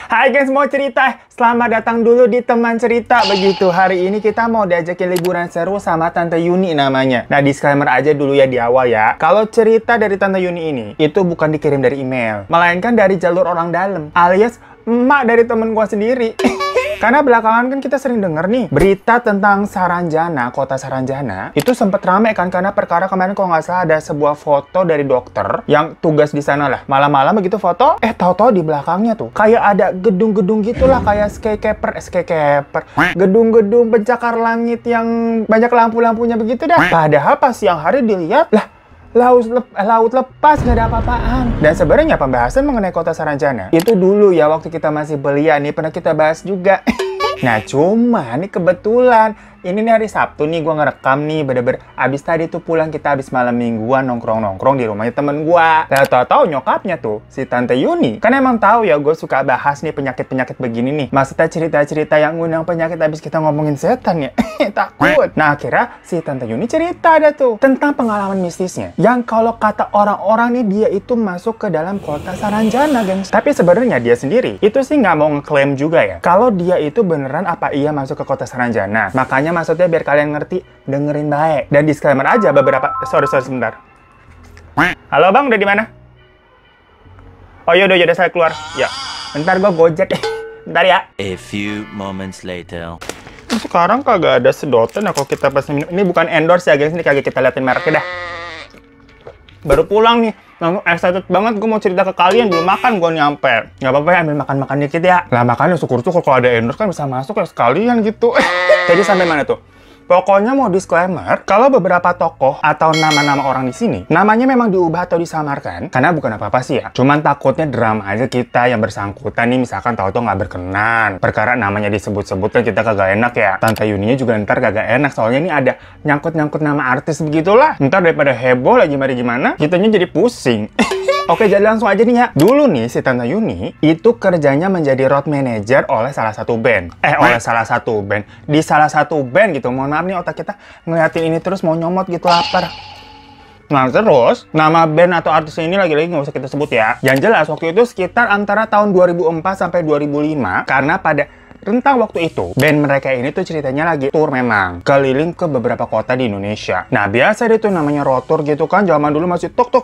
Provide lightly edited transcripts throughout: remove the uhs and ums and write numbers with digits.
Hai guys, mau cerita? Selamat datang dulu di Teman Cerita. Begitu, hari ini kita mau diajakin liburan seru sama Tante Yuni namanya. Nah, disclaimer aja dulu ya di awal ya. Kalau cerita dari Tante Yuni ini, itu bukan dikirim dari email, melainkan dari jalur orang dalam, alias emak dari temen gua sendiri. Karena belakangan kan kita sering denger nih berita tentang Saranjana, kota Saranjana. Itu sempat rame kan karena perkara kemarin kalau nggak salah ada sebuah foto dari dokter yang tugas di sana lah. Malam-malam begitu foto, tahu-tahu di belakangnya tuh kayak ada gedung-gedung gitulah kayak skycaper. Gedung-gedung pencakar langit yang banyak lampu-lampunya begitu dah. Padahal pas siang hari dilihat lah, laut lepas, nggak ada apa-apaan. Dan sebenarnya pembahasan mengenai kota Saranjana itu dulu ya waktu kita masih belia nih pernah kita bahas juga. Nah cuma nih kebetulan ini nih hari Sabtu nih gue ngerekam nih bener-bener abis tadi tuh pulang, kita abis malam mingguan nongkrong-nongkrong di rumahnya temen gue. Nah tau-tau nyokapnya tuh si Tante Yuni kan emang tahu ya gue suka bahas nih penyakit-penyakit begini nih, maksudnya cerita-cerita yang ngundang penyakit abis kita ngomongin setan ya. Takut. Nah akhirnya si Tante Yuni cerita ada tuh tentang pengalaman mistisnya yang kalau kata orang-orang nih dia itu masuk ke dalam kota Saranjana gengs. Tapi sebenarnya dia sendiri itu sih nggak mau ngeklaim juga ya kalau dia itu beneran apa iya masuk ke kota Saranjana. Makanya maksudnya biar kalian ngerti, dengerin baik. Dan disclaimer aja beberapa... Sorry sebentar. Halo bang, udah di mana? Oh yaudah saya keluar. Ya, bentar gue gojek. Bentar ya. A few moments later. Sekarang kagak ada sedotan ya kalau kita pas minum. Ini bukan endorse ya guys, ini kagak kita liatin mereknya dah. Baru pulang nih. Langsung excited banget gue mau cerita ke kalian, belum makan gue nyampe. Gak apa-apa ya, ambil makan-makan dikit ya. Lah makanya syukur-syukur kalau ada endorse kan bisa masuk ya sekalian gitu. Jadi sampai mana tuh? Pokoknya mau disclaimer, kalau beberapa tokoh atau nama-nama orang di sini, namanya memang diubah atau disamarkan, karena bukan apa-apa sih ya. Cuman takutnya drama aja kita yang bersangkutan nih, misalkan tahu-tahu nggak berkenan. Perkara namanya disebut-sebut kan kita kagak enak ya. Tante Yuninya juga ntar kagak enak, soalnya ini ada nyangkut-nyangkut nama artis begitulah. Ntar daripada heboh lagi gimana, kitanya jadi pusing. Oke, jadi langsung aja nih ya. Dulu nih, si Tante Yuni itu kerjanya menjadi road manager oleh salah satu band. Di salah satu band gitu. Mohon maaf nih otak kita ngeliatin ini terus mau nyomot gitu, lapar. Nah terus, nama band atau artisnya ini lagi-lagi nggak usah kita sebut ya. Yang jelas waktu itu sekitar antara tahun 2004 sampai 2005. Karena pada rentang waktu itu, band mereka ini tuh ceritanya lagi tour memang. Keliling ke beberapa kota di Indonesia. Nah, biasa itu namanya road tour gitu kan. Zaman dulu masih tok,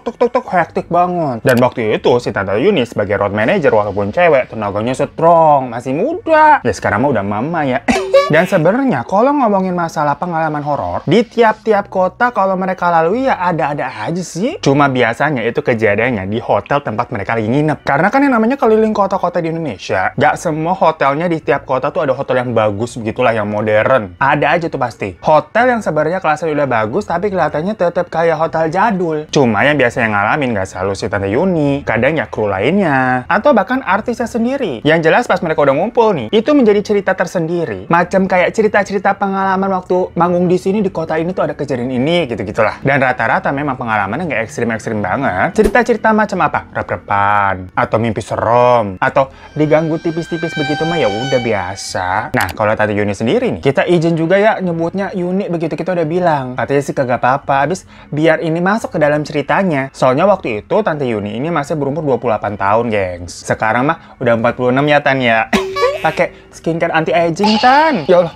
hektik banget. Dan waktu itu, si Tante Yuni sebagai road manager, walaupun cewek, tenaganya strong, masih muda. Ya sekarang mah udah mama ya. Dan sebenarnya kalau ngomongin masalah pengalaman horor, di tiap-tiap kota kalau mereka lalui ya ada-ada aja sih. Cuma biasanya itu kejadiannya di hotel tempat mereka lagi nginep. Karena kan yang namanya keliling kota-kota di Indonesia, gak semua hotelnya di tiap kota tuh ada hotel yang bagus begitulah, yang modern. Ada aja tuh pasti. Hotel yang sebenarnya kelasnya udah bagus, tapi kelihatannya tetap kayak hotel jadul. Cuma yang biasa yang ngalamin gak selalu si Tante Yuni, kadang ya kru lainnya, atau bahkan artisnya sendiri. Yang jelas pas mereka udah ngumpul nih, itu menjadi cerita tersendiri. Macam kayak cerita-cerita pengalaman waktu manggung di sini, di kota ini tuh ada kejadian ini, gitu-gitulah. Dan rata-rata memang pengalamannya nggak ekstrim-ekstrim banget. Cerita-cerita macam apa? Rep-repan, atau mimpi serem, atau diganggu tipis-tipis begitu mah ya udah biasa. Nah, kalau Tante Yuni sendiri nih, kita izin juga ya nyebutnya Yuni begitu kita udah bilang. Katanya sih kagak apa-apa, abis biar ini masuk ke dalam ceritanya. Soalnya waktu itu Tante Yuni ini masih berumur 28 tahun, gengs. Sekarang mah udah 46 ya, Tan ya. Pakai skincare anti-aging, Tan. Ya Allah.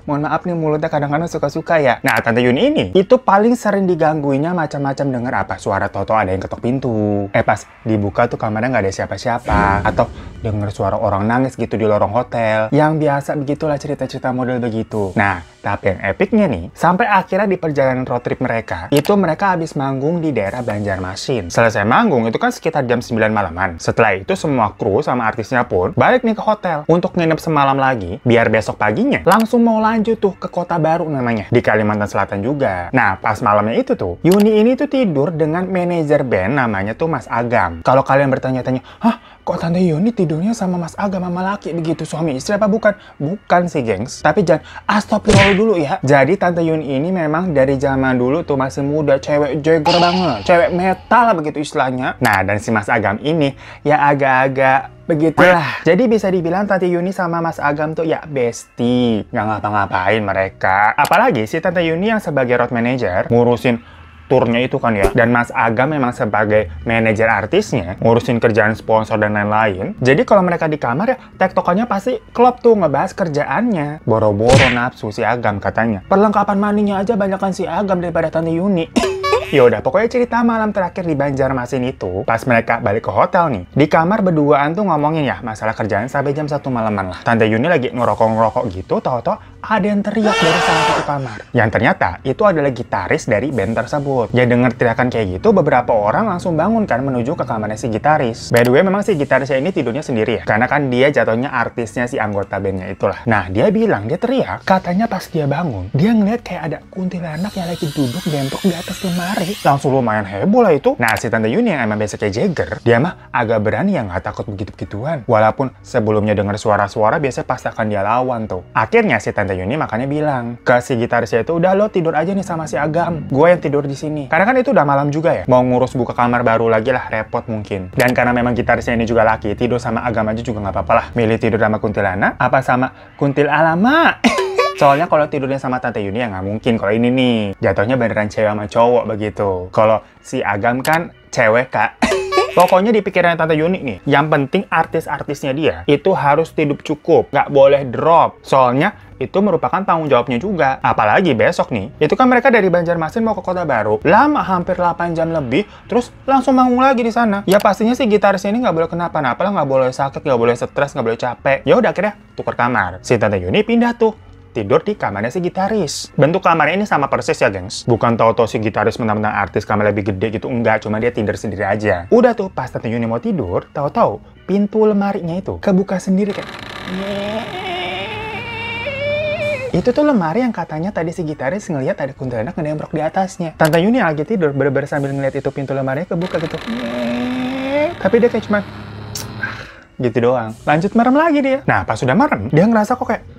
Mohon maaf nih mulutnya kadang-kadang suka-suka ya. Nah, Tante Yuni ini itu paling sering digangguinya macam-macam denger apa? Suara Toto ada yang ketok pintu. Pas dibuka tuh kamarnya nggak ada siapa-siapa. Atau denger suara orang nangis gitu di lorong hotel. Yang biasa begitulah cerita-cerita model begitu. Nah, tapi yang epicnya nih, sampai akhirnya di perjalanan road trip mereka, itu mereka habis manggung di daerah Banjarmasin. Selesai manggung itu kan sekitar jam 9 malaman. Setelah itu semua kru sama artisnya pun balik nih ke hotel untuk nginep semalam lagi, biar besok paginya langsung mau lanjut tuh ke kota baru namanya, di Kalimantan Selatan juga. Nah, pas malamnya itu tuh, Yuni ini tuh tidur dengan manajer band namanya tuh Mas Agam. Kalau kalian bertanya-tanya, hah, kok Tante Yuni tidurnya sama Mas Agam sama laki begitu, suami istri apa bukan? Bukan sih, gengs. Tapi jangan astagfirullah dulu ya. Jadi Tante Yuni ini memang dari zaman dulu tuh masih muda, cewek jager banget, cewek metal lah begitu istilahnya. Nah, dan si Mas Agam ini ya agak-agak begitulah. Jadi bisa dibilang Tante Yuni sama Mas Agam tuh ya bestie. Nggak ngapa-ngapain mereka. Apalagi si Tante Yuni yang sebagai road manager ngurusin turnya itu kan ya. Dan Mas Agam memang sebagai manajer artisnya, ngurusin kerjaan sponsor dan lain-lain. Jadi kalau mereka di kamar ya, tektokannya pasti klop tuh ngebahas kerjaannya. Boro-boro nafsu si Agam katanya. Perlengkapan mandinya aja banyakan si Agam daripada Tante Yuni. Yaudah, pokoknya cerita malam terakhir di Banjarmasin itu, pas mereka balik ke hotel nih, di kamar berduaan tuh ngomongin ya masalah kerjaan sampai jam 1 malaman lah. Tante Yuni lagi ngerokok-ngerokok gitu, tau-tau ada yang teriak dari salah satu kamar. Yang ternyata itu adalah gitaris dari band tersebut. Ya denger teriakan kayak gitu, beberapa orang langsung bangun kan menuju ke kamarnya si gitaris. By the way, memang si gitarisnya ini tidurnya sendiri ya, karena kan dia jatuhnya artisnya si anggota bandnya itulah. Nah, dia bilang, dia teriak, katanya pas dia bangun, dia ngeliat kayak ada kuntilanak yang lagi duduk jempok di atas lemari. Langsung lumayan heboh lah itu. Nah, si Tante Yuni yang emang biasa kayak Jagger, dia mah agak berani ya, nggak takut begitu-begituan. Walaupun sebelumnya denger suara-suara, biasanya pasti akan dia lawan tuh. Akhirnya si Tante Yuni makanya bilang ke si gitarisnya itu, udah lo tidur aja nih sama si Agam. Gue yang tidur di sini. Karena kan itu udah malam juga ya. Mau ngurus buka kamar baru lagi lah, repot mungkin. Dan karena memang gitarisnya ini juga laki, tidur sama Agam aja juga nggak apa-apa lah. Milih tidur sama kuntilanak, apa sama kuntil alama. Soalnya kalau tidurnya sama Tante Yuni ya nggak mungkin. Kalau ini nih, jatuhnya beneran cewek sama cowok begitu. Kalau si Agam kan cewek, Kak. Pokoknya di pikiran Tante Yuni nih, yang penting artis-artisnya dia itu harus tidur cukup, nggak boleh drop. Soalnya itu merupakan tanggung jawabnya juga. Apalagi besok nih, itu kan mereka dari Banjarmasin mau ke Kota Baru, lama hampir 8 jam lebih, terus langsung manggung lagi di sana. Ya pastinya si gitarisnya ini nggak boleh kenapa-napa lah, nggak boleh sakit, nggak boleh stres, nggak boleh capek. Ya udah akhirnya tukar kamar. Si Tante Yuni pindah tuh, tidur di kamarnya si gitaris. Bentuk kamarnya ini sama persis ya, gengs. Bukan tahu-tahu si gitaris mentang-mentang artis kamar lebih gede gitu, enggak. Cuma dia tidur sendiri aja. Udah tuh, pas Tante Yuni mau tidur, tahu-tahu pintu lemarinya itu kebuka sendiri kayak... Itu tuh lemari yang katanya tadi si gitaris ngelihat ada kuntilanak ngedembrok di atasnya. Tante Yuni lagi tidur, bener-bener sambil ngeliat itu pintu lemarinya kebuka gitu. Tapi dia kayak cuma... gitu doang. Lanjut merem lagi dia. Nah, pas sudah merem, dia ngerasa kok kayak...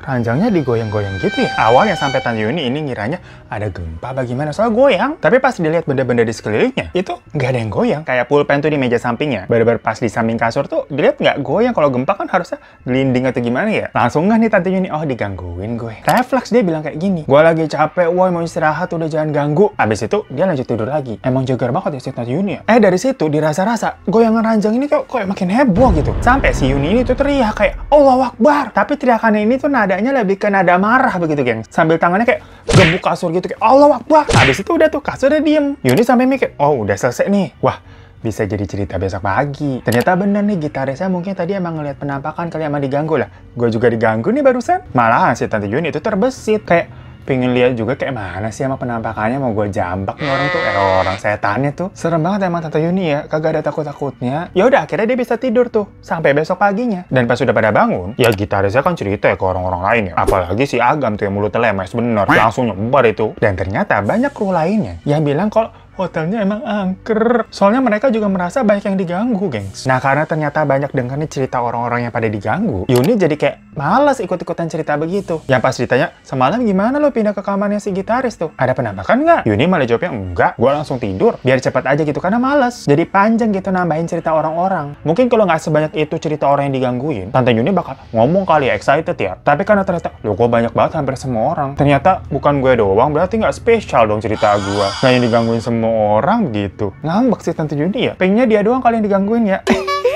ranjangnya digoyang-goyang gitu ya. Awalnya sampai Tante Yuni ini ngiranya ada gempa bagaimana, soal goyang. Tapi pas dilihat benda-benda di sekelilingnya, itu nggak ada yang goyang. Kayak pulpen tuh di meja sampingnya. Bener-bener pas di samping kasur tuh, dilihat nggak goyang. Kalau gempa kan harusnya gelinding atau gimana ya. Langsung nggak nih Tante Yuni, oh digangguin gue. Refleks dia bilang kayak gini, gue lagi capek, woi mau istirahat, udah jangan ganggu. Abis itu dia lanjut tidur lagi. Emang jagar banget ya si Tante Yuni ya. Dari situ dirasa-rasa goyangan ranjang ini kok makin heboh gitu. Sampai si Yuni ini tuh teriak kayak Allahu Akbar. Tapi teriakannya ini tuh nadanya lebih ke nada marah begitu, geng. Sambil tangannya kayak gebuk kasur gitu kayak Allahu Akbar. Habis itu udah tuh kasurnya diem. Yuni sampai mikir, oh udah selesai nih. Wah, bisa jadi cerita besok pagi. Ternyata bener nih, gitarisnya mungkin tadi emang ngeliat penampakan kali emang diganggu lah. Gue juga diganggu nih barusan. Malahan si Tante Yuni itu terbesit kayak pengen lihat juga kayak mana sih emang penampakannya, mau gue jambak nih orang tuh, orang setannya tuh. Serem banget emang Tante Yuni ya, kagak ada takut-takutnya. Ya udah akhirnya dia bisa tidur tuh sampai besok paginya. Dan pas sudah pada bangun, ya gitarisnya kan cerita ya ke orang-orang lain ya. Apalagi si Agam tuh yang mulutnya lemes bener, langsung nyebar itu. Dan ternyata banyak kru lainnya yang bilang kalau hotelnya emang angker. Soalnya mereka juga merasa banyak yang diganggu, gengs. Nah, karena ternyata banyak dengar nih cerita orang-orang yang pada diganggu, Yuni jadi kayak malas ikut-ikutan cerita begitu. Yang pas ditanya, semalam gimana lo pindah ke kamarnya si gitaris tuh? Ada penampakan nggak? Yuni malah jawabnya, enggak. Gue langsung tidur. Biar cepat aja gitu, karena malas. Jadi panjang gitu nambahin cerita orang-orang. Mungkin kalau nggak sebanyak itu cerita orang yang digangguin, Tante Yuni bakal ngomong kali ya, excited ya. Tapi karena ternyata, loh kok banyak banget hampir semua orang. Ternyata bukan gue doang, berarti nggak spesial dong cerita gue. Nah, yang digangguin semua orang begitu. Ngambek sih Tante Yuni ya. Pengennya dia doang kali yang digangguin ya.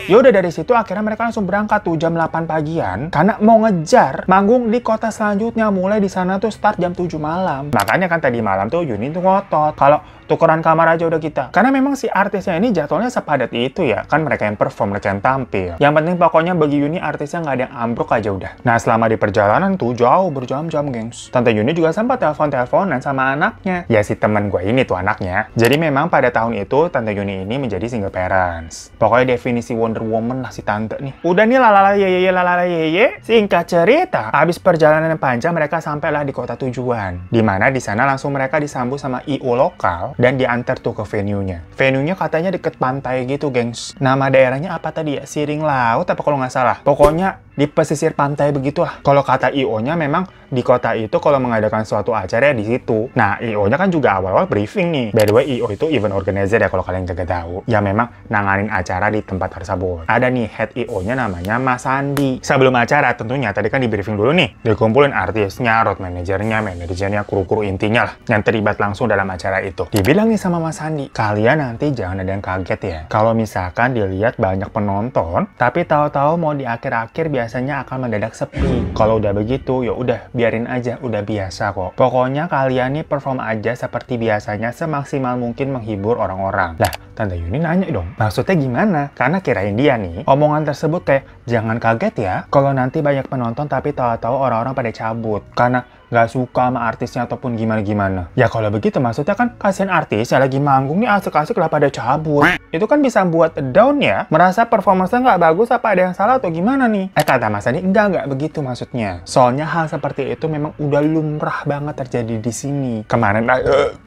Yaudah dari situ akhirnya mereka langsung berangkat tuh jam 8 pagian karena mau ngejar manggung di kota selanjutnya. Mulai di sana tuh start jam 7 malam. Makanya kan tadi malam tuh Yuni tuh ngotot kalau tukeran kamar aja udah kita. Karena memang si artisnya ini jadwalnya sepadat itu ya. Kan mereka yang perform, mereka yang tampil. Yang penting pokoknya bagi Yuni artisnya nggak ada yang ambruk aja udah. Nah selama di perjalanan tuh jauh berjam-jam, gengs. Tante Yuni juga sempat telepon-teleponan sama anaknya. Ya si temen gue ini tuh anaknya. Jadi memang pada tahun itu Tante Yuni ini menjadi single parents. Pokoknya definisi Wonder Woman lah si tante nih. Udah nih lalala yeye. Singkat cerita, habis perjalanan yang panjang mereka sampailah di kota tujuan. Dimana di sana langsung mereka disambut sama IO lokal dan diantar tuh ke venue-nya. Venue-nya katanya deket pantai gitu, gengs. Nama daerahnya apa tadi ya? Siring Laut apa kalau nggak salah. Pokoknya di pesisir pantai begitulah. Kalau kata IO-nya memang di kota itu kalau mengadakan suatu acara ya di situ. Nah, IO-nya kan juga awal-awal briefing nih. By the way, IO itu event organizer ya kalau kalian juga tahu. Ya memang nanganin acara di tempat tersebut. tersebut. Ada nih head IO-nya namanya Mas Sandi. Sebelum acara tentunya tadi kan di briefing dulu nih. Dikumpulin artisnya, road manajernya, kru-kru intinya lah yang terlibat langsung dalam acara itu. Dibilang nih sama Mas Sandi, kalian nanti jangan ada yang kaget ya. Kalau misalkan dilihat banyak penonton, tapi tahu-tahu mau di akhir-akhir biasanya akan mendadak sepi. Kalau udah begitu, ya udah biarin aja, udah biasa kok. Pokoknya kalian nih perform aja seperti biasanya semaksimal mungkin menghibur orang-orang. Lah, Tante Yuni nanya dong, maksudnya gimana? Karena kirain dia nih, omongan tersebut kayak, jangan kaget ya, kalau nanti banyak penonton tapi tahu-tahu orang-orang pada cabut. Karena nggak suka sama artisnya ataupun gimana-gimana. Ya kalau begitu maksudnya kan kasihan artis ya lagi manggung nih asik-asik lah pada cabut. Itu kan bisa buat down ya, merasa performance-nya nggak bagus apa ada yang salah atau gimana nih? Kata Mas Andi, enggak begitu maksudnya. Soalnya hal seperti itu memang udah lumrah banget terjadi di sini. Kemarin,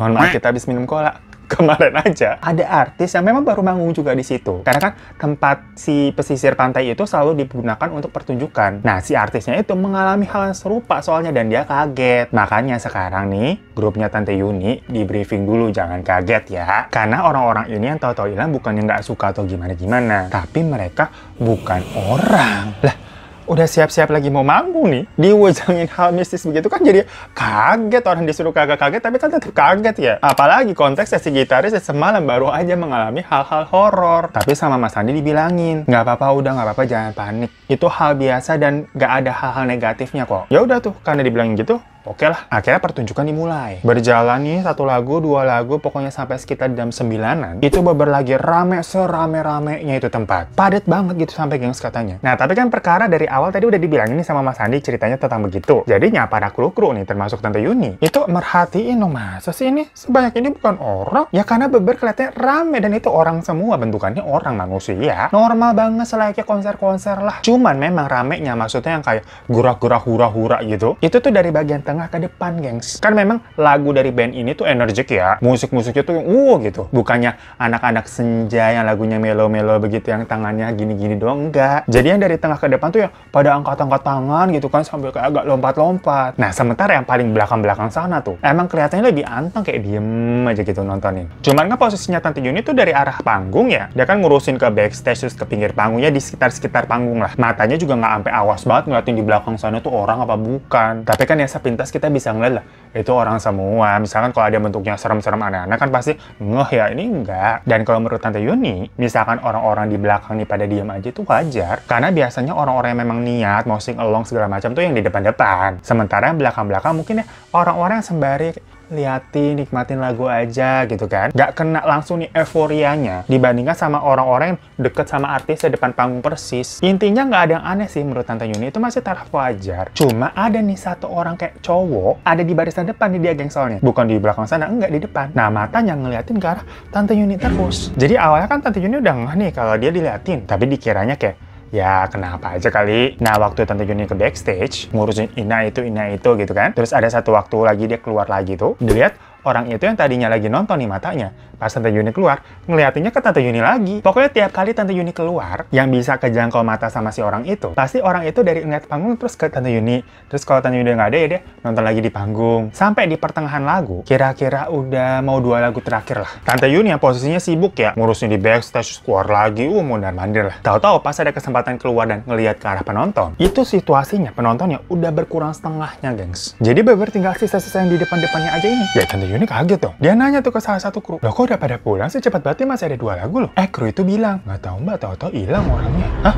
mohon maaf kita habis minum cola. Kemarin aja ada artis yang memang baru manggung juga di situ. Karena kan tempat si pesisir pantai itu selalu digunakan untuk pertunjukan. Nah, si artisnya itu mengalami hal yang serupa soalnya dan dia kaget. Makanya sekarang nih, grupnya Tante Yuni di briefing dulu, jangan kaget ya. Karena orang-orang ini yang tahu-tahu hilang bukannya nggak suka atau gimana-gimana. Tapi mereka bukan orang. Lah, udah siap-siap lagi mau manggung nih, diwujangin hal mistis begitu kan jadi kaget. Orang disuruh kagak kaget tapi kan tetap kaget ya. Apalagi konteksnya si gitaris semalam baru aja mengalami hal-hal horor. Tapi sama Mas Andi dibilangin, nggak apa-apa, udah nggak apa-apa, jangan panik. Itu hal biasa dan nggak ada hal-hal negatifnya kok. Ya udah tuh, karena dibilangin gitu, oke lah, akhirnya pertunjukan dimulai. Berjalan nih, 1 lagu, 2 lagu, pokoknya sampai sekitar jam 9-an. Itu beber lagi rame, serame-ramenya itu tempat. Padat banget gitu sampai gengs katanya. Nah, tapi kan perkara dari awal tadi udah dibilangin nih sama Mas Andi ceritanya tentang begitu. Jadinya para kru-kru nih, termasuk Tante Yuni, itu merhatiin dong, masa sih ini sebanyak ini bukan orang? Ya karena beber kelihatannya rame dan itu orang semua, bentukannya orang manusia. Normal banget selayaknya konser-konser lah. Cuman memang ramenya maksudnya yang kayak gurak-gurak hura-hura gitu. Itu tuh dari bagian tengah ke depan, gengs. Kan memang lagu dari band ini tuh energik ya. Musik-musiknya tuh gitu. Bukannya anak-anak senja yang lagunya melo-melo begitu, yang tangannya gini-gini doang, enggak. Jadi yang dari tengah ke depan tuh yang pada angkat-angkat tangan gitu kan, sambil kayak agak lompat-lompat. Nah, sementara yang paling belakang-belakang sana tuh, emang kelihatannya lebih anteng, kayak diem aja gitu nontonin. Cuman kan posisinya Tante Yuni tuh dari arah panggung ya. Dia kan ngurusin ke backstage, terus ke pinggir panggungnya, di sekitar panggung lah. Matanya juga nggak sampai awas banget ngeliatin di belakang sana tuh orang apa bukan. Tapi kan ya sepintas kita bisa ngeliat lah, itu orang semua. Misalkan kalau ada bentuknya serem-serem aneh-aneh kan pasti ngeh ya, ini enggak. Dan kalau menurut Tante Yuni, misalkan orang-orang di belakang nih pada diam aja itu wajar. Karena biasanya orang-orang yang memang niat mau sing along segala macam tuh yang di depan-depan. Sementara yang belakang-belakang mungkin ya orang-orang yang sembari liatin, nikmatin lagu aja gitu kan. Nggak kena langsung nih euforianya dibandingkan sama orang-orang yang deket sama artis di depan panggung persis. Intinya nggak ada yang aneh sih menurut Tante Yuni, itu masih taraf wajar. Cuma ada nih satu orang kayak cowok ada di barisan depan nih dia, geng, soalnya bukan di belakang sana, enggak, di depan. Nah, matanya ngeliatin ke arah Tante Yuni terus. Jadi awalnya kan Tante Yuni udah ngeh nih kalau dia diliatin, tapi dikiranya kayak, ya kenapa aja kali. Nah, waktu Tante Yuni ke backstage ngurusin ina itu gitu kan. Terus ada satu waktu lagi dia keluar lagi tuh, dilihat orang itu yang tadinya lagi nonton nih matanya. Pas Tante Yuni keluar, ngeliatinnya ke Tante Yuni lagi. Pokoknya tiap kali Tante Yuni keluar, yang bisa kejangkau mata sama si orang itu, pasti orang itu dari ngeliat panggung terus ke Tante Yuni. Terus kalau Tante Yuni udah nggak ada ya dia nonton lagi di panggung. Sampai di pertengahan lagu, kira-kira udah mau 2 lagu terakhir lah. Tante Yuni yang posisinya sibuk ya, ngurusin di backstage, keluar lagi, mondar-mandir lah. Tahu-tahu pas ada kesempatan keluar dan ngeliat ke arah penonton, itu situasinya penontonnya udah berkurang setengahnya, gengs. Jadi beber tinggal sisa-sisa yang di depan-depannya aja ini. Ya Tante Yuni kaget dong. Dia nanya tuh ke salah satu kru, loh kok udah pada pulang sih cepat banget, masih ada 2 lagu loh. Kru itu bilang, nggak tahu mbak, tahu-tahu hilang orangnya. Hah?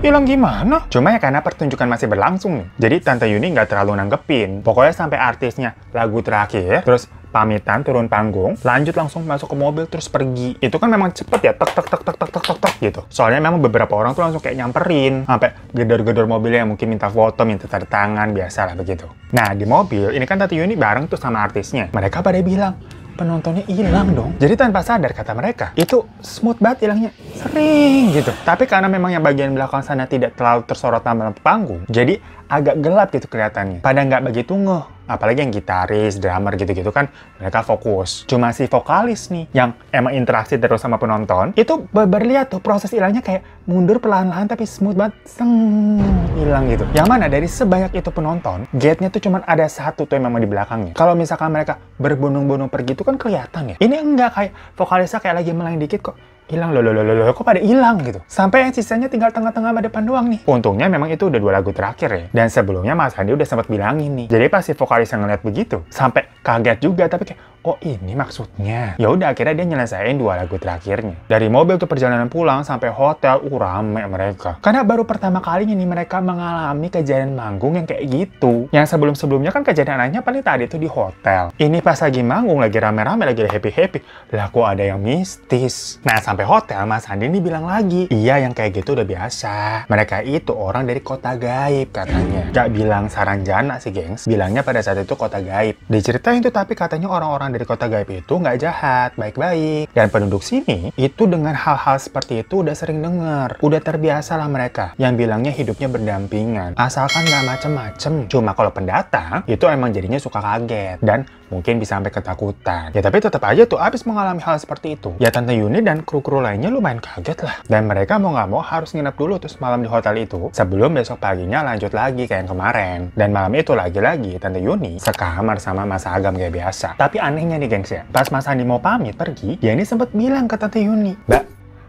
Hilang gimana? Cuma ya karena pertunjukan masih berlangsung nih. Jadi Tante Yuni nggak terlalu nanggepin. Pokoknya sampai artisnya lagu terakhir, terus pamitan turun panggung, lanjut langsung masuk ke mobil terus pergi. Itu kan memang cepet ya, tek tek tek tek tek tek tek tek gitu. Soalnya memang beberapa orang tuh langsung kayak nyamperin, sampai gedor-gedor mobilnya, mungkin minta foto, minta tanda tangan, biasa lah begitu. Nah, di mobil ini kan Tante Yuni bareng tuh sama artisnya. Mereka pada bilang, penontonnya hilang dong. Jadi tanpa sadar kata mereka, itu smooth banget hilangnya, sering gitu. Tapi karena memang yang bagian belakang sana tidak terlalu tersorot dalam panggung, jadi agak gelap gitu kelihatannya. Pada nggak begitu ngeh. Apalagi yang gitaris, drummer gitu-gitu kan mereka fokus. Cuma si vokalis nih yang emang interaksi terus sama penonton, itu berlihat tuh proses hilangnya kayak mundur perlahan-lahan tapi smooth banget, hilang gitu. Yang mana dari sebanyak itu penonton, gate-nya tuh cuma ada satu tuh yang memang di belakangnya. Kalau misalkan mereka berbondong-bondong pergi itu kan kelihatan ya. Ini enggak, kayak vokalisnya kayak lagi melayang dikit kok. hilang loh, kok pada hilang gitu. Sampai yang sisanya tinggal tengah-tengah sama depan doang nih. Untungnya memang itu udah 2 lagu terakhir ya. Dan sebelumnya Mas Handi udah sempat bilangin nih. Jadi pas si vokalis yang ngeliat begitu, sampai kaget juga, tapi kayak, oh ini maksudnya. Ya udah akhirnya dia nyelesain 2 lagu terakhirnya. Dari mobil tuh perjalanan pulang sampai hotel, rame mereka. Karena baru pertama kalinya nih mereka mengalami kejadian manggung yang kayak gitu. Yang sebelum-sebelumnya kan kejadian anehnya paling tadi tuh di hotel. Ini pas lagi manggung, lagi rame-rame, lagi happy-happy. Lah kok ada yang mistis. Nah sampai hotel Mas Handi ini bilang lagi, iya yang kayak gitu udah biasa. Mereka itu orang dari kota gaib katanya. Gak bilang Saranjana sih gengs, bilangnya pada saat itu kota gaib. Diceritain tuh tapi katanya orang-orang dari kota gaib itu nggak jahat, baik-baik. Dan penduduk sini itu dengan hal-hal seperti itu udah sering dengar. Udah terbiasa lah mereka yang bilangnya hidupnya berdampingan. Asalkan nggak macem-macem. Cuma kalau pendatang itu emang jadinya suka kaget. Dan mungkin bisa sampai ketakutan. Ya tapi tetap aja tuh abis mengalami hal seperti itu. Ya Tante Yuni dan kru-kru lainnya lumayan kaget lah. Dan mereka mau nggak mau harus nginep dulu terus malam di hotel itu. Sebelum besok paginya lanjut lagi kayak yang kemarin. Dan malam itu lagi-lagi Tante Yuni sekamar sama Mas Agam kayak biasa. Tapi anehnya nih gengs ya, pas Mas Handi mau pamit pergi, dia ini sempat bilang ke Tante Yuni, Mbak,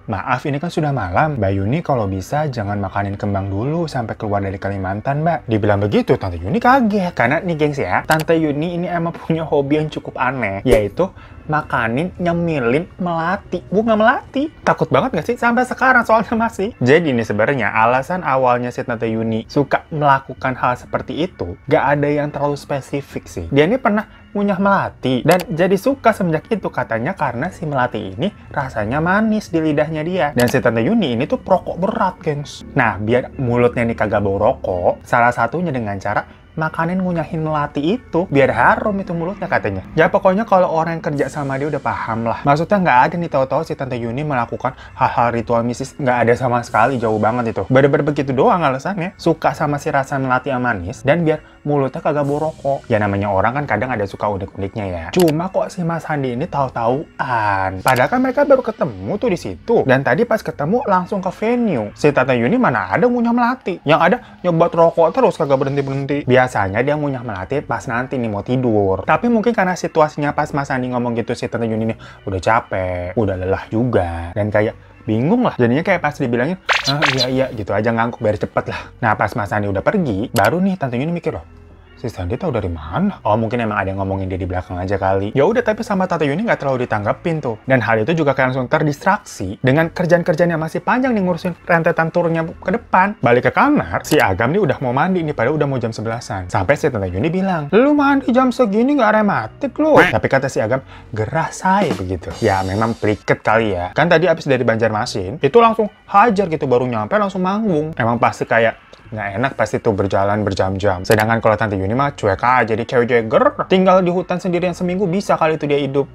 maaf ini kan sudah malam, Mbak Yuni kalau bisa jangan makanin kembang dulu sampai keluar dari Kalimantan, Mbak. Dibilang begitu, Tante Yuni kaget. Karena nih gengs ya, Tante Yuni ini emang punya hobi yang cukup aneh, yaitu makanin, nyemilin melati. Bunga melati. Takut banget gak sih? Sampai sekarang soalnya masih. Jadi nih sebenarnya alasan awalnya si Tante Yuni suka melakukan hal seperti itu, gak ada yang terlalu spesifik sih. Dia ini pernah ngunyah melati dan jadi suka semenjak itu katanya karena si melati ini rasanya manis di lidahnya dia. Dan si Tante Yuni ini tuh perokok berat, gengs. Nah, biar mulutnya nih kagak bau rokok, salah satunya dengan cara makanin ngunyahin melati itu biar harum itu mulutnya katanya. Ya pokoknya kalau orang yang kerja sama dia udah paham lah. Maksudnya nggak ada nih tahu-tahu si Tante Yuni melakukan hal-hal ritual mistis, nggak ada sama sekali, jauh banget itu. Bener-bener begitu doang alasannya. Suka sama si rasa melati yang manis dan biar mulutnya kagak bau rokok. Ya namanya orang kan kadang ada suka unik-uniknya ya. Cuma kok si Mas Handi ini tahu-tahuan. Padahal kan mereka baru ketemu tuh di situ. Dan tadi pas ketemu langsung ke venue. Si Tante Yuni mana ada ngunyah melati. Yang ada nyobat rokok terus kagak berhenti-berhenti. Biasanya dia ngunyah melati pas nanti nih mau tidur. Tapi mungkin karena situasinya pas Mas Handi ngomong gitu si Tante Yuni nih udah capek, udah lelah juga. Dan kayak bingung lah. Jadinya kayak pas dibilangin, iya gitu aja ngangguk biar cepet lah. Nah pas Mas Handi udah pergi, baru nih Tante Yuni mikir loh, si Sandi tahu dari mana? Oh mungkin emang ada yang ngomongin dia di belakang aja kali. Ya udah tapi sama Tante Yuni nggak terlalu ditanggepin tuh. Dan hal itu juga kayak langsung terdistraksi dengan kerjaan-kerjaan yang masih panjang nih ngurusin rentetan turunnya ke depan. Balik ke kamar, si Agam nih udah mau mandi nih padahal udah mau jam 11-an. Sampai si Tante Yuni bilang, lu mandi jam segini nggak rematik lu. Tapi kata si Agam, gerah say begitu. Ya memang pliket kali ya. Kan tadi abis dari Banjarmasin, itu langsung hajar gitu baru nyampe langsung manggung. Emang pasti kayak nggak enak pasti tuh berjalan berjam-jam. Sedangkan kalau Tante Yuni mah cuek aja, jadi cewek tinggal di hutan sendirian seminggu bisa kali itu dia hidup.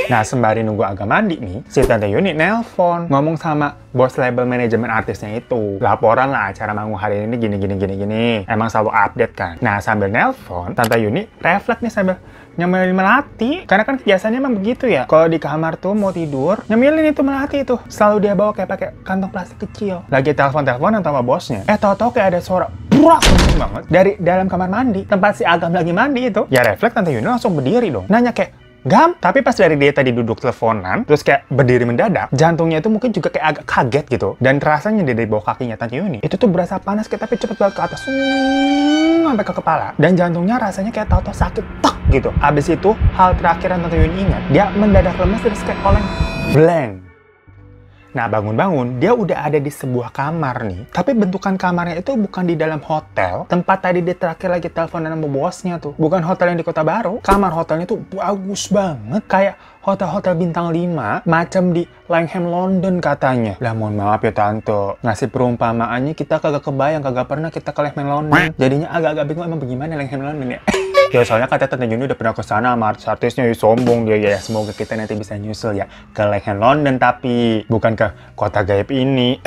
Nah, sembari nunggu Agam mandi nih, si Tante Yuni nelpon, ngomong sama bos label manajemen artisnya itu. Laporan lah acara manggung hari ini gini. Emang selalu update kan. Nah, sambil nelpon, Tante Yuni refleks nih sambil nyemilin melati. Karena kan biasanya emang begitu ya. Kalau di kamar tuh mau tidur, nyemilin itu melati itu. Selalu dia bawa kayak pakai kantong plastik kecil. Lagi telepon-teleponan sama bosnya. Tahu-tahu kayak ada suara burak banget dari dalam kamar mandi. Tempat si Agam lagi mandi itu. Ya refleks Tante Yuni langsung berdiri dong. Nanya kayak, Gam, tapi pas dari dia tadi duduk teleponan, terus kayak berdiri mendadak, jantungnya itu mungkin juga kayak agak kaget gitu. Dan rasanya dari bawah kakinya Tante Yuni, itu tuh berasa panas kayak tapi cepet banget ke atas, sampai ke kepala. Dan jantungnya rasanya kayak tahu-tahu sakit, tek gitu. Habis itu, hal terakhir yang Tante Yuni ingat, dia mendadak lemes terus kayak oleng, blank. Nah, bangun-bangun, dia udah ada di sebuah kamar nih. Tapi bentukan kamarnya itu bukan di dalam hotel. Tempat tadi dia terakhir lagi teleponan sama bosnya tuh. Bukan hotel yang di Kota Baru. Kamar hotelnya tuh bagus banget. Kayak hotel-hotel bintang 5, macam di Langham, London katanya. Lah mohon maaf ya Tante, ngasih perumpamaannya kita kagak kebayang, kagak pernah kita ke Langham, London. Jadinya agak-agak bingung emang bagaimana Langham, London ya. Ya soalnya kata Tante Yuni udah pernah ke sana sama artis-artisnya, ya sombong dia ya. Semoga kita nanti bisa nyusul ya ke Langham, London tapi bukan ke kota gaib ini.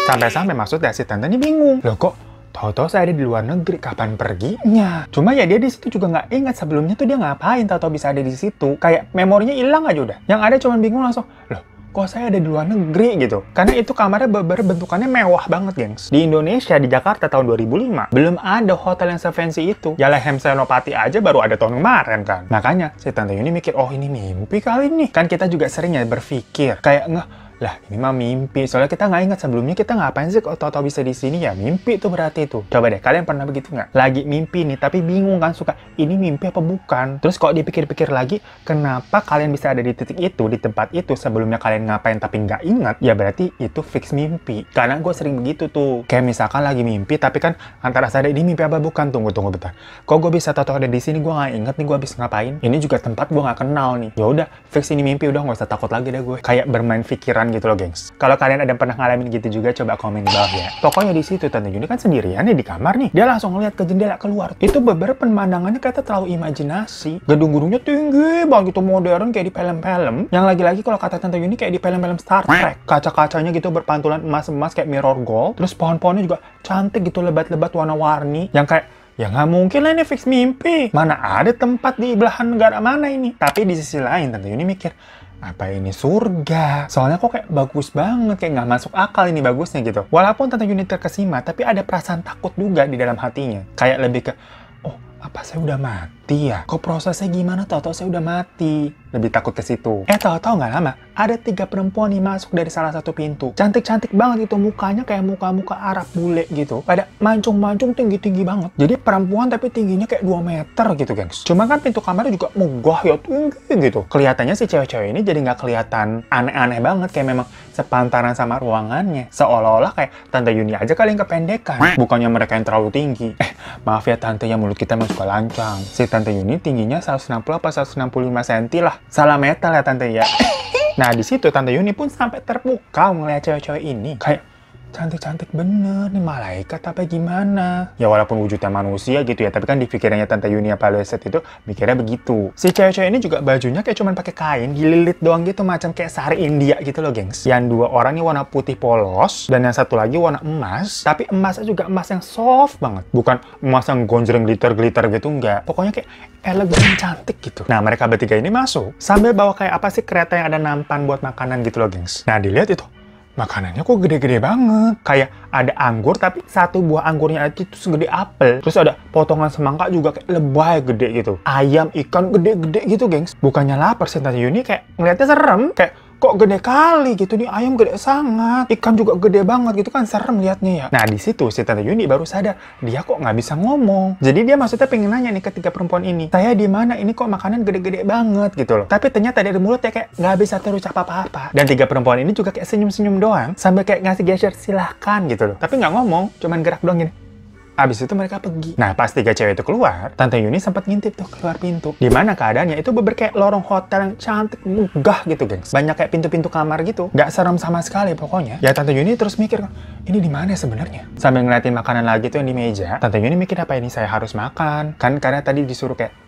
Sampai-sampai maksudnya si Tante ini bingung. Loh kok tahu-tahu saya ada di luar negeri, kapan perginya? Cuma ya dia di situ juga nggak ingat sebelumnya tuh dia ngapain tahu-tahu bisa ada di situ. Kayak memorinya hilang aja udah. Yang ada cuma bingung langsung, loh kok saya ada di luar negeri gitu. Karena itu kamarnya bentukannya mewah banget, gengs. Di Indonesia, di Jakarta tahun 2005, belum ada hotel yang se-fancy itu. Ya Langham Senopati aja baru ada tahun kemarin kan. Makanya si Tante Yuni mikir, oh ini mimpi kali nih. Kan kita juga sering ya berpikir, kayak Lah, ini mah mimpi. Soalnya kita nggak ingat sebelumnya kita ngapain sih kok tau-tau bisa di sini ya. Mimpi tuh berarti itu. Coba deh, kalian pernah begitu nggak? Lagi mimpi nih, tapi bingung kan suka ini mimpi apa bukan. Terus kok dipikir-pikir lagi, kenapa kalian bisa ada di titik itu, di tempat itu sebelumnya kalian ngapain tapi nggak ingat? Ya berarti itu fix mimpi. Karena gue sering begitu tuh. Kayak misalkan lagi mimpi, tapi kan antara sadar ini mimpi apa bukan. Tunggu bentar. Kok gue bisa tau-tau ada di sini? Gue nggak inget nih gue habis ngapain. Ini juga tempat gue nggak kenal nih. Ya udah, fix ini mimpi, udah nggak usah takut lagi deh gue. Kayak bermain pikiran gitu loh, gengs. Kalau kalian ada pernah ngalamin gitu juga, coba komen di bawah ya. Pokoknya di situ Tante Yuni kan sendirian nih di kamar nih. Dia langsung ngeliat ke jendela keluar. Itu beberapa pemandangannya kata terlalu imajinasi. Gedung-gedungnya tinggi banget gitu, modern kayak di film-film. Yang lagi-lagi kalau kata Tante Yuni kayak di film-film Star Trek. Kaca-kacanya gitu berpantulan emas-emas kayak mirror gold. Terus pohon-pohonnya juga cantik gitu, lebat-lebat warna-warni. Yang kayak ya nggak mungkin lah ini fix mimpi. Mana ada tempat di belahan negara mana ini. Tapi di sisi lain Tante Yuni mikir, apa ini surga? Soalnya kok kayak bagus banget, kayak nggak masuk akal ini bagusnya gitu. Walaupun Tante Yuni terkesima, tapi ada perasaan takut juga di dalam hatinya. Kayak lebih ke, oh apa saya udah mati ya? Kok prosesnya gimana? Tahu-tahu saya udah mati. Lebih takut ke situ. Tahu-tahu nggak lama, ada 3 perempuan nih masuk dari salah satu pintu. Cantik-cantik banget gitu, mukanya kayak muka-muka Arab bule gitu. Pada mancung-mancung tinggi-tinggi banget. Jadi perempuan tapi tingginya kayak 2 meter gitu, gengs. Cuma kan pintu kamarnya juga megah ya, tinggi gitu. Kelihatannya si cewek-cewek ini jadi nggak kelihatan aneh-aneh banget, kayak memang sepantaran sama ruangannya. Seolah-olah kayak Tante Yuni aja kali yang kependekan. Bukannya mereka yang terlalu tinggi. Maaf ya Tante, ya mulut kita emang suka lancang. Si Tante Yuni tingginya 160 apa 165 cm lah. Salah metal ya Tante ya. Nah di situ Tante Yuni pun sampai terpukau ngeliat cewek-cewek ini. Kayak cantik-cantik bener nih, malaikat apa gimana? Ya walaupun wujudnya manusia gitu ya, tapi kan di pikirannya Tante Yuni apa Leset itu mikirnya begitu. Si cewek-cewek ini juga bajunya kayak cuman pakai kain, dililit doang gitu, macam kayak sari India gitu loh, gengs. Yang 2 orang ini warna putih polos, dan yang satu lagi warna emas, tapi emasnya juga emas yang soft banget. Bukan emas yang gonjreng glitter-glitter gitu, enggak. Pokoknya kayak elegan, cantik gitu. Nah mereka bertiga ini masuk, sambil bawa kayak apa sih, kereta yang ada nampan buat makanan gitu loh, gengs. Nah dilihat itu, makanannya kok gede-gede banget. Kayak ada anggur, tapi satu buah anggurnya aja itu segede apel. Terus ada potongan semangka juga kayak lebay gede gitu. Ayam, ikan gede-gede gitu, gengs. Bukannya lapar sih Tante Yuni, kayak ngeliatnya serem. Kayak kok gede kali gitu nih, ayam gede sangat, ikan juga gede banget gitu kan, serem liatnya ya. Nah di situ si Tante Yuni baru sadar dia kok nggak bisa ngomong. Jadi dia maksudnya pengen nanya nih ke 3 perempuan ini, saya di mana ini kok makanan gede-gede banget gitu loh. Tapi ternyata dari mulutnya kayak nggak bisa terucap apa-apa. Dan 3 perempuan ini juga kayak senyum-senyum doang sambil kayak ngasih gesture silahkan gitu loh. Tapi nggak ngomong, cuman gerak doang gini. Habis itu mereka pergi. Nah, pas 3 cewek itu keluar, Tante Yuni sempat ngintip tuh keluar pintu. Di mana keadaannya itu kayak lorong hotel yang cantik, megah gitu, gengs. Banyak kayak pintu-pintu kamar gitu. Nggak serem sama sekali pokoknya. Ya Tante Yuni terus mikir, ini di mana sebenarnya? Sambil ngeliatin makanan lagi tuh yang di meja, Tante Yuni mikir apa ini saya harus makan. Kan karena tadi disuruh kayak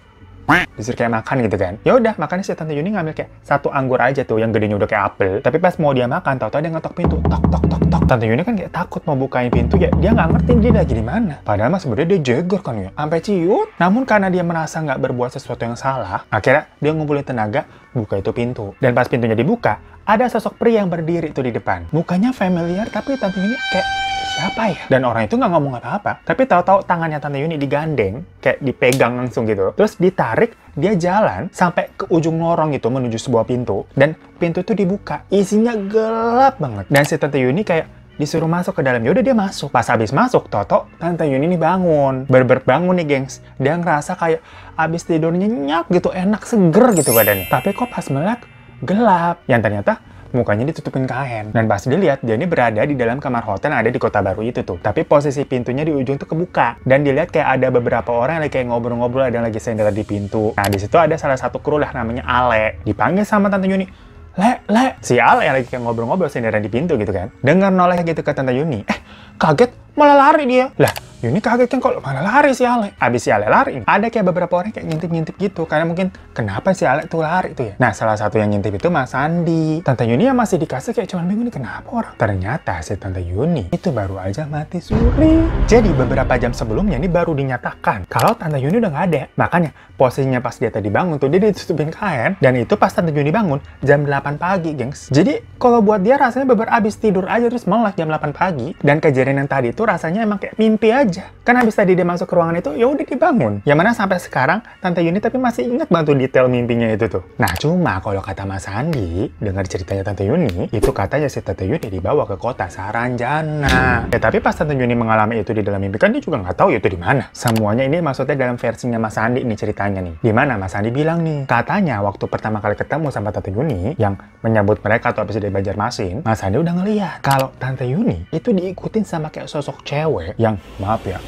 makan gitu kan. Ya udah, makanya si Tante Yuni ngambil kayak 1 anggur aja tuh yang gedenya udah kayak apel. Tapi pas mau dia makan, tahu-tahu dia ngetok pintu, tok tok tok tok. Tante Yuni kan kayak takut mau bukain pintu, ya dia nggak ngerti dia lagi di mana. Padahal mah sebenarnya dia jeger kan ya, sampai ciut. Namun karena dia merasa nggak berbuat sesuatu yang salah, akhirnya dia ngumpulin tenaga buka itu pintu. Dan pas pintunya dibuka, ada sosok pria yang berdiri tuh di depan. Mukanya familiar, tapi Tante Yuni kayak siapa ya? Dan orang itu nggak ngomong apa-apa. Tapi tahu-tahu tangannya Tante Yuni digandeng, kayak dipegang langsung gitu. Terus ditarik, dia jalan sampai ke ujung lorong gitu menuju sebuah pintu. Dan pintu itu dibuka, isinya gelap banget. Dan si Tante Yuni kayak disuruh masuk ke dalam. Yaudah dia masuk. Pas habis masuk, Toto, Tante Yuni ini bangun. Bangun nih, gengs. Dia ngerasa kayak habis tidur nyenyak gitu, enak, seger gitu badannya. Tapi kok pas melek, gelap. Yang ternyata mukanya ditutupin kain. Dan pas dilihat, dia ini berada di dalam kamar hotel yang ada di Kota Baru itu tuh. Tapi posisi pintunya di ujung tuh kebuka. Dan dilihat kayak ada beberapa orang yang lagi kayak ngobrol-ngobrol, ada yang lagi sender di pintu. Nah, di situ ada salah satu kru lah namanya Ale. Dipanggil sama Tante Yuni. Le. Si Ale yang lagi kayak ngobrol-ngobrol senderan di pintu gitu kan. Dengar noleh gitu ke Tante Yuni. Kaget, malah lari dia. Lah, Yuni kaget kan kalau malah lari si Ale. Abis si Ale lari, ada kayak beberapa orang kayak ngintip-ngintip gitu. Karena mungkin, kenapa si Ale tuh lari tuh ya? Nah, salah satu yang ngintip itu Mas Andi. Tante Yuni yang masih dikasih kayak cuman bingung nih kenapa orang. Ternyata si Tante Yuni itu baru aja mati suri. Jadi beberapa jam sebelumnya ini baru dinyatakan kalau Tante Yuni udah nggak ada. Makanya posisinya pas dia tadi bangun tuh dia ditutupin kain. Dan itu pas Tante Yuni bangun jam 8 pagi, gengs. Jadi kalau buat dia rasanya abis tidur aja terus melek jam 8 pagi. Dan kejadian yang tadi itu rasanya emang kayak mimpi aja. aja. Kan habis tadi dia masuk ke ruangan itu, ya udah dibangun. Yang mana sampai sekarang Tante Yuni tapi masih ingat banget tuh detail mimpinya itu tuh. Nah cuma kalau kata Mas Andi, dengar ceritanya Tante Yuni, itu katanya si Tante Yuni dibawa ke kota Saranjana. Ya tapi pas Tante Yuni mengalami itu di dalam mimpi kan dia juga nggak tahu itu di mana. Semuanya ini maksudnya dalam versinya Mas Andi ini ceritanya nih. Di mana Mas Andi bilang nih, katanya waktu pertama kali ketemu sama Tante Yuni yang menyambut mereka atau habis dari Banjarmasin, Mas Andi udah ngeliat kalau Tante Yuni itu diikutin sama kayak sosok cewek yang maaf ya,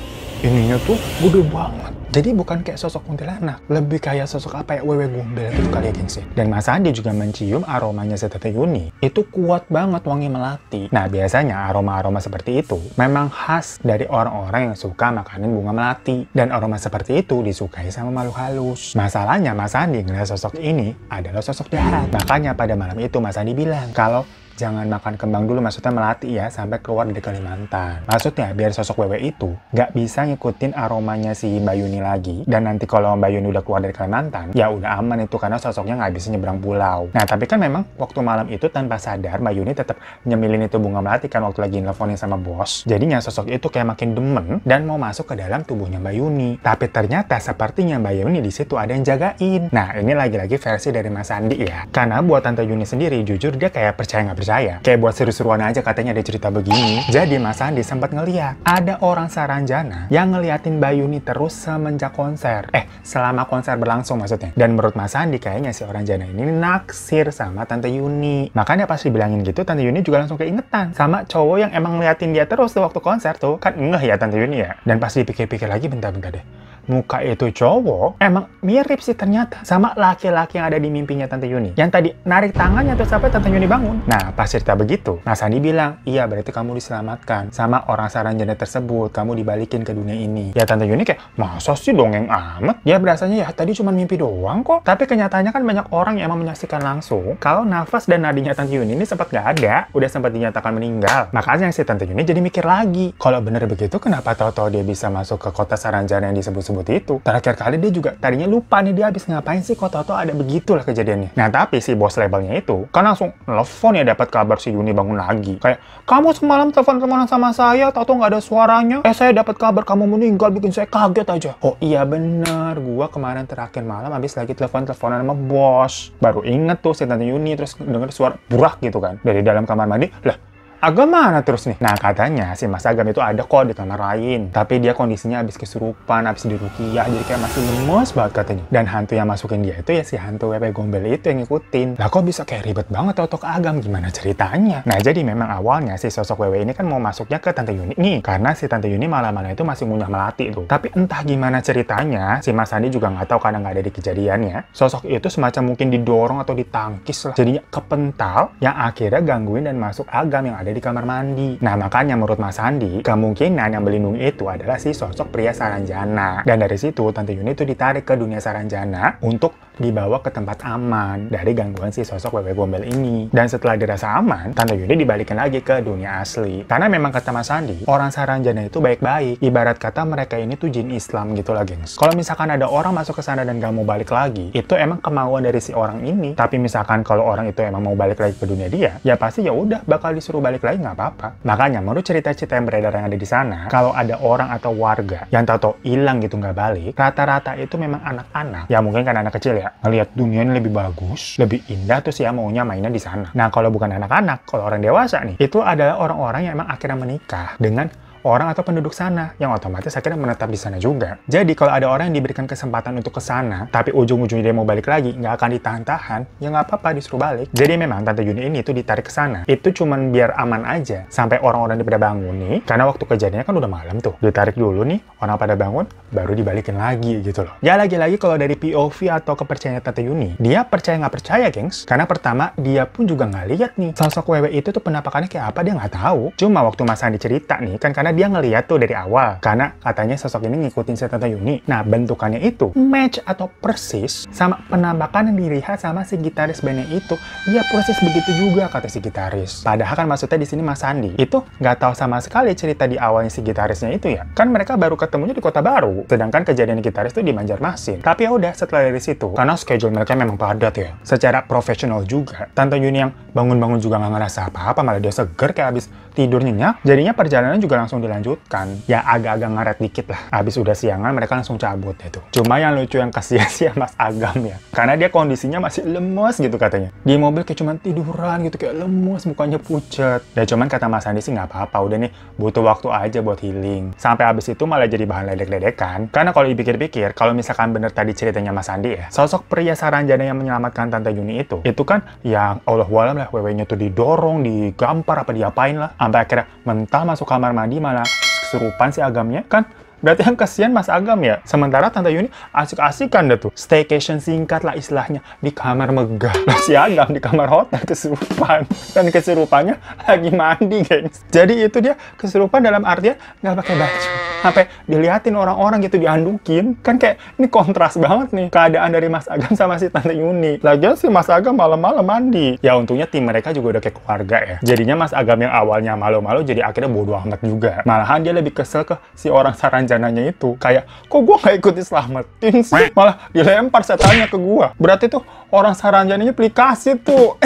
ininya tuh gede banget. Jadi bukan kayak sosok kuntilanak, lebih kayak sosok apa ya, wewe gombel gitu kali ya gengsi. Dan Mas Andi juga mencium aromanya si Tante Yuni. Itu kuat banget wangi melati. Nah biasanya aroma-aroma seperti itu memang khas dari orang-orang yang suka makanin bunga melati. Dan aroma seperti itu disukai sama makhluk halus. Masalahnya Mas Andi ngeliat sosok ini adalah sosok jahat. Makanya pada malam itu Mas Andi bilang kalau jangan makan kembang dulu, maksudnya melati ya, sampai keluar dari Kalimantan. Maksudnya biar sosok wewe itu nggak bisa ngikutin aromanya si Mbak Yuni lagi. Dan nanti kalau Mbak Yuni udah keluar dari Kalimantan, ya udah aman itu karena sosoknya nggak bisa nyebrang pulau. Nah tapi kan memang waktu malam itu tanpa sadar Mbak Yuni tetap nyemilin itu bunga melati kan waktu lagi nelfonin sama bos. Jadinya sosok itu kayak makin demen dan mau masuk ke dalam tubuhnya Mbak Yuni. Tapi ternyata sepertinya Mbak Yuni di situ ada yang jagain. Nah ini lagi-lagi versi dari Mas Andi ya. Karena buat Tante Yuni sendiri jujur dia kayak percaya nggak percaya. Kayak buat seru-seruan aja katanya ada cerita begini. Jadi Mas Andi sempat ngeliat ada orang Saranjana yang ngeliatin Mbak Yuni terus semenjak konser. Selama konser berlangsung maksudnya. Dan menurut Mas Andi kayaknya si orang Jana ini naksir sama Tante Yuni. Makanya pas dibilangin gitu Tante Yuni juga langsung keingetan sama cowok yang emang ngeliatin dia terus tuh waktu konser tuh. Kan ngeh ya Tante Yuni ya. Dan pas dipikir-pikir lagi bentar-bentar deh. Muka itu cowok emang mirip sih ternyata sama laki-laki yang ada di mimpinya Tante Yuni. Yang tadi narik tangannya tuh sampai Tante Yuni bangun. Nah pas cerita begitu, Mas Andi bilang, iya berarti kamu diselamatkan sama orang Saranjana tersebut. Kamu dibalikin ke dunia ini. Ya Tante Yuni kayak, masa sih dongeng amat? Ya berasanya ya tadi cuma mimpi doang kok. Tapi kenyataannya kan banyak orang yang emang menyaksikan langsung kalau nafas dan nadinya Tante Yuni ini sempat nggak ada. Udah sempat dinyatakan meninggal. Makanya si Tante Yuni jadi mikir lagi. Kalau bener begitu kenapa tahu-tahu dia bisa masuk ke kota Saranjana yang disebut itu. Terakhir kali dia juga tadinya lupa nih dia habis ngapain sih kok tau-tau ada begitulah kejadiannya. Nah tapi si bos labelnya itu kan langsung telepon ya dapat kabar si Yuni bangun lagi. Kayak, kamu semalam telepon-teleponan sama saya tau-tau nggak ada suaranya. Saya dapat kabar kamu meninggal bikin saya kaget aja. Oh iya bener, gua kemarin terakhir malam habis lagi telepon-teleponan sama bos. Baru inget tuh si Tante Yuni terus denger suara burak gitu kan dari dalam kamar mandi. Lah Agam mana terus nih? Nah katanya si Mas Agam itu ada kok di kamar lain. Tapi dia kondisinya habis kesurupan, habis diruqyah, jadi kayak masih lemes banget katanya. Dan hantu yang masukin dia itu ya si hantu wewe gombel itu yang ngikutin. Lah kok bisa kayak ribet banget tau ke Agam? Gimana ceritanya? Nah jadi memang awalnya si sosok wewe ini kan mau masuknya ke Tante Yuni nih. Karena si Tante Yuni malam-malam itu masih ngunyah melati tuh. Tapi entah gimana ceritanya, si Mas Andi juga nggak tahu karena nggak ada di kejadiannya. Sosok itu semacam mungkin didorong atau ditangkis lah. Jadinya kepental yang akhirnya gangguin dan masuk Agam yang ada di kamar mandi. Nah makanya menurut Mas Andi kemungkinan yang melindungi itu adalah si sosok pria Saranjana. Dan dari situ Tante Yuni itu ditarik ke dunia Saranjana untuk dibawa ke tempat aman dari gangguan si sosok wewe gombel ini. Dan setelah dirasa aman, Tante Yuni dibalikin lagi ke dunia asli. Karena memang kata Mas Andi, orang Saranjana itu baik-baik. Ibarat kata mereka ini tuh jin Islam gitu lah gengs. Kalau misalkan ada orang masuk ke sana dan gak mau balik lagi, itu emang kemauan dari si orang ini. Tapi misalkan kalau orang itu emang mau balik lagi ke dunia dia, ya pasti ya udah bakal disuruh balik lagi nggak apa-apa. Makanya menurut cerita-cerita yang beredar yang ada di sana, kalau ada orang atau warga yang tahu-tahu hilang gitu nggak balik, rata-rata itu memang anak-anak. Ya mungkin kan anak kecil ya, ngelihat dunia ini lebih bagus, lebih indah terus ya maunya mainnya di sana. Nah kalau bukan anak-anak, kalau orang dewasa nih, itu adalah orang-orang yang emang akhirnya menikah dengan orang atau penduduk sana yang otomatis akhirnya menetap di sana juga. Jadi kalau ada orang yang diberikan kesempatan untuk ke sana, tapi ujung-ujungnya dia mau balik lagi, nggak akan ditahan-tahan, ya nggak apa-apa disuruh balik. Jadi memang Tante Yuni ini tuh ditarik ke sana. Itu cuman biar aman aja sampai orang-orang pada bangun nih, karena waktu kejadiannya kan udah malam tuh. Ditarik dulu nih, orang pada bangun, baru dibalikin lagi gitu loh. Ya lagi-lagi kalau dari POV atau kepercayaan Tante Yuni, dia percaya nggak percaya gengs. Karena pertama dia pun juga nggak lihat nih sosok wewe itu tuh penampakannya kayak apa, dia nggak tahu. Cuma waktu Mas Andi cerita nih, kan karena dia ngeliat tuh dari awal. Karena katanya sosok ini ngikutin si Tante Yuni. Nah, bentukannya itu match atau persis sama penampakan yang dilihat sama si gitaris bandnya itu. Iya, persis begitu juga kata si gitaris. Padahal kan maksudnya di sini Mas Andi itu nggak tahu sama sekali cerita di awalnya si gitarisnya itu ya. Kan mereka baru ketemunya di kota baru. Sedangkan kejadian gitaris tuh di Banjarmasin. Tapi ya udah setelah dari situ, karena schedule mereka memang padat ya. Secara profesional juga. Tante Yuni yang bangun-bangun juga nggak ngerasa apa-apa, malah dia seger kayak habis tidur nyenyak. Jadinya perjalanan juga langsung dilanjutkan. Ya agak-agak ngaret dikit lah. Habis udah siangan mereka langsung cabut itu. Cuma yang lucu yang kasihan sih ya Mas Agam ya. Karena dia kondisinya masih lemes gitu katanya. Di mobil kayak cuman tiduran gitu, kayak lemes, mukanya pucet. Ya cuman kata Mas Andi sih nggak apa-apa, udah nih butuh waktu aja buat healing. Sampai habis itu malah jadi bahan ledek-ledekan. Karena kalau dipikir-pikir, kalau misalkan bener tadi ceritanya Mas Andi ya, sosok pria Saranjana yang menyelamatkan Tante Yuni itu kan yang Allahualam lah, wewe-nya tuh didorong, digampar, apa diapain lah. Sampai akhirnya mental masuk kamar mandi malah kesurupan si Agamnya kan. Berarti yang kasihan Mas Agam ya. Sementara Tante Yuni asik-asikan deh tuh. Staycation singkat lah istilahnya. Di kamar megah. Nah, si Agam di kamar hotel kesurupan. Dan kesurupannya lagi mandi, guys. Jadi itu dia kesurupan dalam artian nggak pakai baju. Sampai diliatin orang-orang gitu, diandukin. Kan kayak ini kontras banget nih. Keadaan dari Mas Agam sama si Tante Yuni. Lagian si Mas Agam malam-malam mandi. Ya untungnya tim mereka juga udah kayak keluarga ya. Jadinya Mas Agam yang awalnya malu-malu jadi akhirnya bodo amat juga. Malahan dia lebih kesel ke si orang Saranjananya itu. Kayak, kok gue nggak ikut diselamatin sih? Malah dilempar setannya ke gue. Berarti tuh orang Saranjananya aplikasi tuh.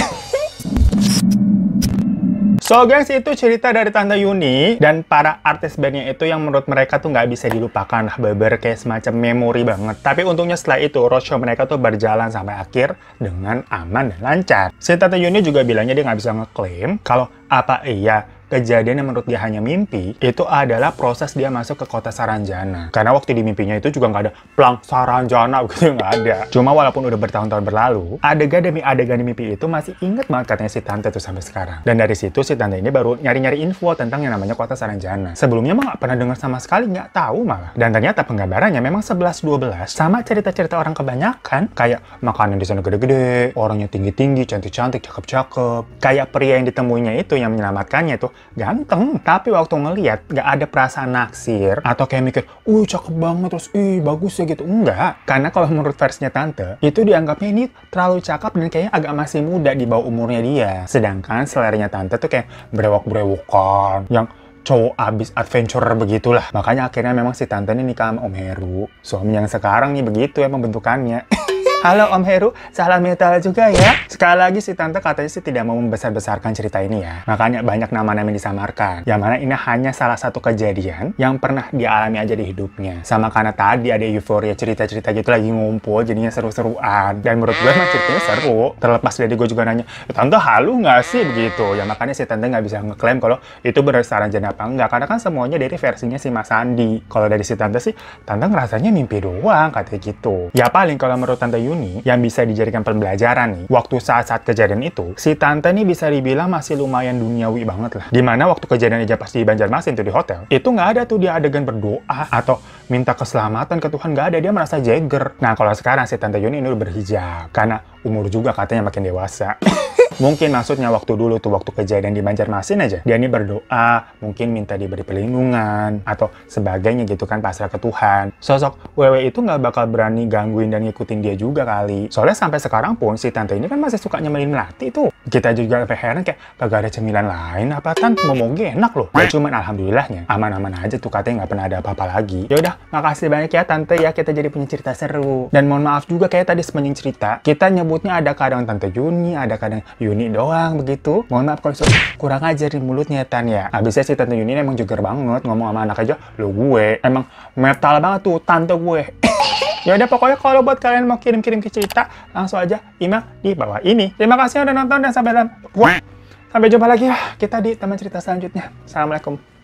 So guys, itu cerita dari Tante Yuni dan para artis bandnya itu yang menurut mereka tuh nggak bisa dilupakan lah, beber kayak semacam memori banget. Tapi untungnya setelah itu roadshow mereka tuh berjalan sampai akhir dengan aman dan lancar. Si Tante Yuni juga bilangnya dia nggak bisa ngeklaim kalau apa iya kejadian yang menurut dia hanya mimpi, itu adalah proses dia masuk ke kota Saranjana. Karena waktu di mimpinya itu juga nggak ada plang Saranjana, gitu nggak ada. Cuma walaupun udah bertahun-tahun berlalu, adegan demi adegan di mimpi itu masih inget banget katanya si Tante tuh sampai sekarang. Dan dari situ si Tante ini baru nyari-nyari info tentang yang namanya kota Saranjana. Sebelumnya mah nggak pernah dengar sama sekali, nggak tahu malah. Dan ternyata penggambarannya memang 11-12 sama cerita-cerita orang kebanyakan, kayak makanan di sana gede-gede, orangnya tinggi-tinggi, cantik-cantik, cakep-cakep. Kayak pria yang ditemuinya itu yang menyelamatkannya tuh ganteng, tapi waktu ngeliat nggak ada perasaan naksir atau kayak mikir, cakep banget terus, bagus ya gitu. Enggak, karena kalau menurut versinya Tante itu dianggapnya ini terlalu cakep dan kayaknya agak masih muda di bawah umurnya dia. Sedangkan seleranya Tante tuh kayak brewok-brewokan yang cowok abis adventurer begitulah. Makanya akhirnya memang si Tante ini nikah sama Om Heru, suami yang sekarang nih. Begitu emang bentukannya. Halo Om Heru, salam metal juga ya. Sekali lagi si Tante katanya sih tidak mau membesar-besarkan cerita ini ya. Makanya banyak nama-nama yang disamarkan. Yang mana ini hanya salah satu kejadian yang pernah dialami aja di hidupnya. Sama karena tadi ada euforia cerita-cerita gitu lagi ngumpul, jadinya seru-seruan. Dan menurut gue emang ceritanya seru. Terlepas dari gue juga nanya, Tante halu nggak sih begitu? Ya makanya si Tante nggak bisa ngeklaim kalau itu benar Saranjana apa enggak. Karena kan semuanya dari versinya si Mas Andi. Kalau dari si Tante sih, Tante ngerasanya mimpi doang katanya gitu. Ya paling kalau menurut Tante Yuni yang bisa dijadikan pembelajaran nih, waktu saat-saat kejadian itu, si Tante nih bisa dibilang masih lumayan duniawi banget lah. Dimana waktu kejadian aja pas di Banjarmasin tuh di hotel, itu nggak ada tuh dia adegan berdoa atau minta keselamatan ke Tuhan, nggak ada. Dia merasa jagger. Nah kalau sekarang si Tante Yuni ini udah berhijab, karena umur juga katanya makin dewasa. Mungkin maksudnya waktu dulu tuh, waktu kejadian di Banjarmasin aja, dia ini berdoa, mungkin minta diberi perlindungan, atau sebagainya gitu kan, pasrah ke Tuhan. Sosok Wewe itu nggak bakal berani gangguin dan ngikutin dia juga kali. Soalnya sampai sekarang pun, si Tante ini kan masih suka nyemilin melati tuh. Kita juga sampai heran kayak, kagak ada cemilan lain apa Tan? Ngomongnya enak loh. Ya cuman alhamdulillahnya, aman-aman aja tuh, katanya nggak pernah ada apa-apa lagi. Yaudah, makasih banyak ya Tante ya, kita jadi punya cerita seru. Dan mohon maaf juga kayak tadi semenjing cerita, kita nyebutnya ada kadang Tante Yuni, ada kadang Yuni doang begitu. Mohon maaf kalau kurang ajar di mulutnya Tan ya. Habisnya si Tante Yuni emang juger banget, ngomong sama anak aja, lo gue emang metal banget tuh Tante gue. Ya udah pokoknya kalau buat kalian mau kirim-kirim ke cerita, langsung aja email di bawah ini. Terima kasih udah nonton dan sampai jumpa lagi ya kita di teman cerita selanjutnya. Assalamualaikum.